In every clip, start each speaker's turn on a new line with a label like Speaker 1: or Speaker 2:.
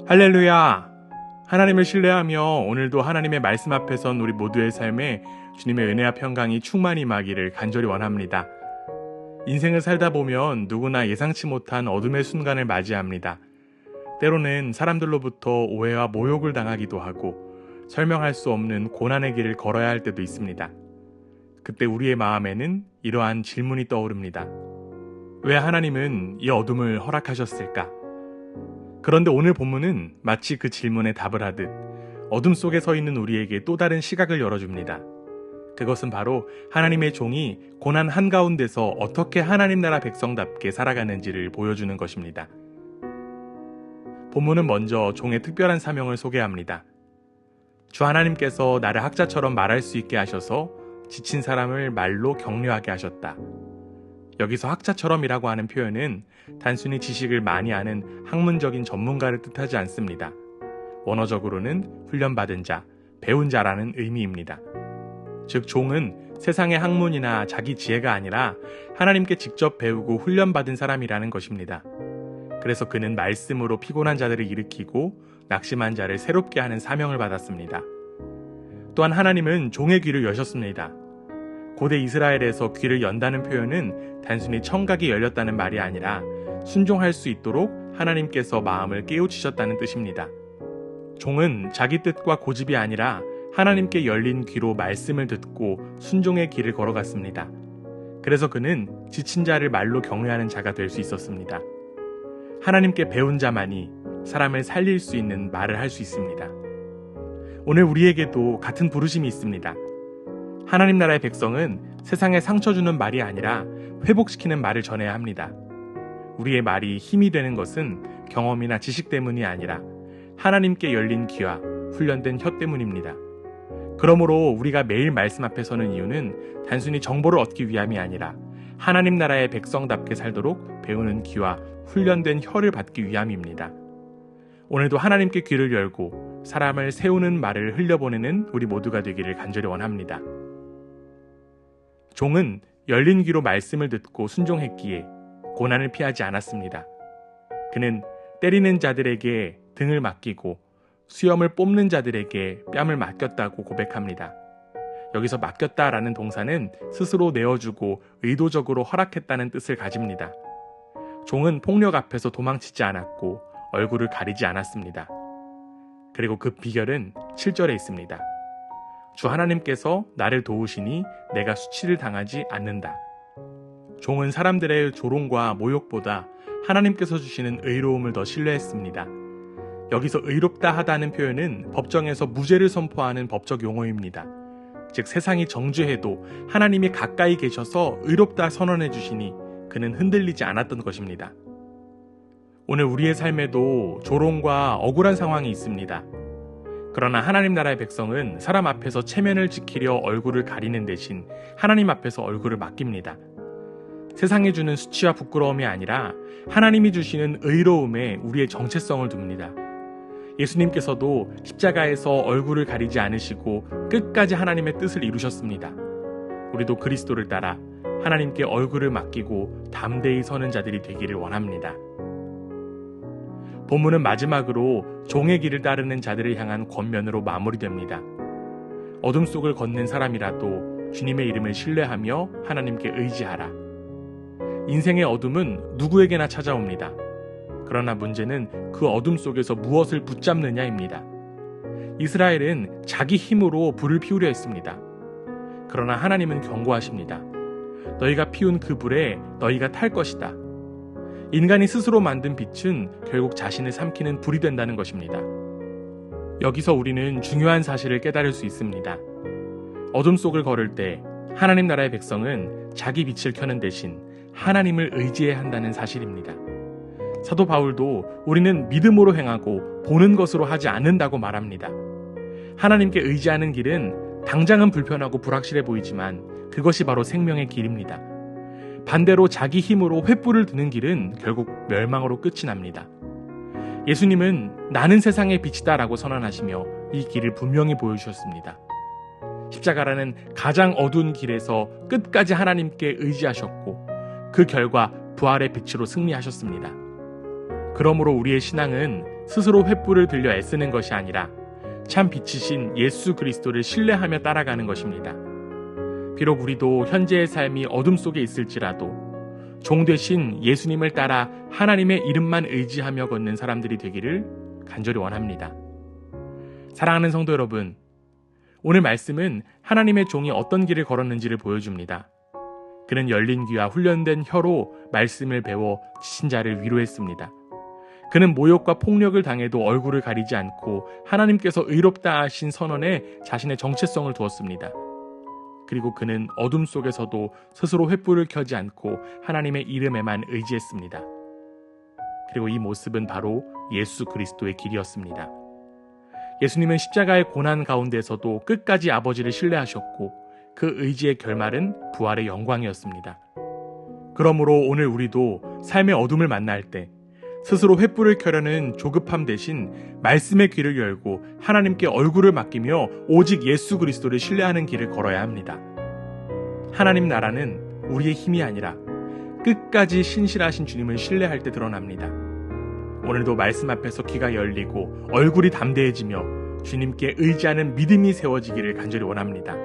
Speaker 1: 할렐루야! 하나님을 신뢰하며 오늘도 하나님의 말씀 앞에 선 우리 모두의 삶에 주님의 은혜와 평강이 충만히 임하기를 간절히 원합니다. 인생을 살다 보면 누구나 예상치 못한 어둠의 순간을 맞이합니다. 때로는 사람들로부터 오해와 모욕을 당하기도 하고 설명할 수 없는 고난의 길을 걸어야 할 때도 있습니다. 그때 우리의 마음에는 이러한 질문이 떠오릅니다. 왜 하나님은 이 어둠을 허락하셨을까? 그런데 오늘 본문은 마치 그 질문에 답을 하듯 어둠 속에 서 있는 우리에게 또 다른 시각을 열어줍니다. 그것은 바로 하나님의 종이 고난 한가운데서 어떻게 하나님 나라 백성답게 살아가는지를 보여주는 것입니다. 본문은 먼저 종의 특별한 사명을 소개합니다. 주 하나님께서 나를 학자처럼 말할 수 있게 하셔서 지친 사람을 말로 격려하게 하셨다. 여기서 학자처럼이라고 하는 표현은 단순히 지식을 많이 아는 학문적인 전문가를 뜻하지 않습니다. 원어적으로는 훈련받은 자, 배운 자라는 의미입니다. 즉 종은 세상의 학문이나 자기 지혜가 아니라 하나님께 직접 배우고 훈련받은 사람이라는 것입니다. 그래서 그는 말씀으로 피곤한 자들을 일으키고 낙심한 자를 새롭게 하는 사명을 받았습니다. 또한 하나님은 종의 귀를 여셨습니다. 고대 이스라엘에서 귀를 연다는 표현은 단순히 청각이 열렸다는 말이 아니라 순종할 수 있도록 하나님께서 마음을 깨우치셨다는 뜻입니다. 종은 자기 뜻과 고집이 아니라 하나님께 열린 귀로 말씀을 듣고 순종의 길을 걸어갔습니다. 그래서 그는 지친 자를 말로 격려하는 자가 될 수 있었습니다. 하나님께 배운 자만이 사람을 살릴 수 있는 말을 할 수 있습니다. 오늘 우리에게도 같은 부르심이 있습니다. 하나님 나라의 백성은 세상에 상처 주는 말이 아니라 회복시키는 말을 전해야 합니다. 우리의 말이 힘이 되는 것은 경험이나 지식 때문이 아니라 하나님께 열린 귀와 훈련된 혀 때문입니다. 그러므로 우리가 매일 말씀 앞에 서는 이유는 단순히 정보를 얻기 위함이 아니라 하나님 나라의 백성답게 살도록 배우는 귀와 훈련된 혀를 받기 위함입니다. 오늘도 하나님께 귀를 열고 사람을 세우는 말을 흘려보내는 우리 모두가 되기를 간절히 원합니다. 종은 열린 귀로 말씀을 듣고 순종했기에 고난을 피하지 않았습니다. 그는 때리는 자들에게 등을 맡기고 수염을 뽑는 자들에게 뺨을 맡겼다고 고백합니다. 여기서 맡겼다라는 동사는 스스로 내어주고 의도적으로 허락했다는 뜻을 가집니다. 종은 폭력 앞에서 도망치지 않았고 얼굴을 가리지 않았습니다. 그리고 그 비결은 7절에 있습니다. 주 하나님께서 나를 도우시니 내가 수치를 당하지 않는다. 종은 사람들의 조롱과 모욕보다 하나님께서 주시는 의로움을 더 신뢰했습니다. 여기서 의롭다 하다는 표현은 법정에서 무죄를 선포하는 법적 용어입니다. 즉 세상이 정죄해도 하나님이 가까이 계셔서 의롭다 선언해 주시니 그는 흔들리지 않았던 것입니다. 오늘 우리의 삶에도 조롱과 억울한 상황이 있습니다. 그러나 하나님 나라의 백성은 사람 앞에서 체면을 지키려 얼굴을 가리는 대신 하나님 앞에서 얼굴을 맡깁니다. 세상이 주는 수치와 부끄러움이 아니라 하나님이 주시는 의로움에 우리의 정체성을 둡니다. 예수님께서도 십자가에서 얼굴을 가리지 않으시고 끝까지 하나님의 뜻을 이루셨습니다. 우리도 그리스도를 따라 하나님께 얼굴을 맡기고 담대히 서는 자들이 되기를 원합니다. 본문은 마지막으로 종의 길을 따르는 자들을 향한 권면으로 마무리됩니다. 어둠 속을 걷는 사람이라도 주님의 이름을 신뢰하며 하나님께 의지하라. 인생의 어둠은 누구에게나 찾아옵니다. 그러나 문제는 그 어둠 속에서 무엇을 붙잡느냐입니다. 이스라엘은 자기 힘으로 불을 피우려 했습니다. 그러나 하나님은 경고하십니다. 너희가 피운 그 불에 너희가 탈 것이다. 인간이 스스로 만든 빛은 결국 자신을 삼키는 불이 된다는 것입니다. 여기서 우리는 중요한 사실을 깨달을 수 있습니다. 어둠 속을 걸을 때 하나님 나라의 백성은 자기 빛을 켜는 대신 하나님을 의지해야 한다는 사실입니다. 사도 바울도 우리는 믿음으로 행하고 보는 것으로 하지 않는다고 말합니다. 하나님께 의지하는 길은 당장은 불편하고 불확실해 보이지만 그것이 바로 생명의 길입니다. 반대로 자기 힘으로 횃불을 드는 길은 결국 멸망으로 끝이 납니다. 예수님은 나는 세상의 빛이다라고 선언하시며 이 길을 분명히 보여주셨습니다. 십자가라는 가장 어두운 길에서 끝까지 하나님께 의지하셨고 그 결과 부활의 빛으로 승리하셨습니다. 그러므로 우리의 신앙은 스스로 횃불을 들려 애쓰는 것이 아니라 참 빛이신 예수 그리스도를 신뢰하며 따라가는 것입니다. 비록 우리도 현재의 삶이 어둠 속에 있을지라도 종 되신 예수님을 따라 하나님의 이름만 의지하며 걷는 사람들이 되기를 간절히 원합니다. 사랑하는 성도 여러분, 오늘 말씀은 하나님의 종이 어떤 길을 걸었는지를 보여줍니다. 그는 열린 귀와 훈련된 혀로 말씀을 배워 지친 자를 위로했습니다. 그는 모욕과 폭력을 당해도 얼굴을 가리지 않고 하나님께서 의롭다 하신 선언에 자신의 정체성을 두었습니다. 그리고 그는 어둠 속에서도 스스로 횃불을 켜지 않고 하나님의 이름에만 의지했습니다. 그리고 이 모습은 바로 예수 그리스도의 길이었습니다. 예수님은 십자가의 고난 가운데서도 끝까지 아버지를 신뢰하셨고 그 의지의 결말은 부활의 영광이었습니다. 그러므로 오늘 우리도 삶의 어둠을 만날 때 스스로 횃불을 켜려는 조급함 대신 말씀의 귀를 열고 하나님께 얼굴을 맡기며 오직 예수 그리스도를 신뢰하는 길을 걸어야 합니다. 하나님 나라는 우리의 힘이 아니라 끝까지 신실하신 주님을 신뢰할 때 드러납니다. 오늘도 말씀 앞에서 귀가 열리고 얼굴이 담대해지며 주님께 의지하는 믿음이 세워지기를 간절히 원합니다.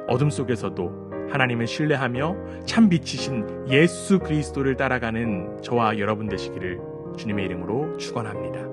Speaker 1: 어둠 속에서도 하나님을 신뢰하며 참 빛이신 예수 그리스도를 따라가는 저와 여러분 되시기를 주님의 이름으로 축원합니다.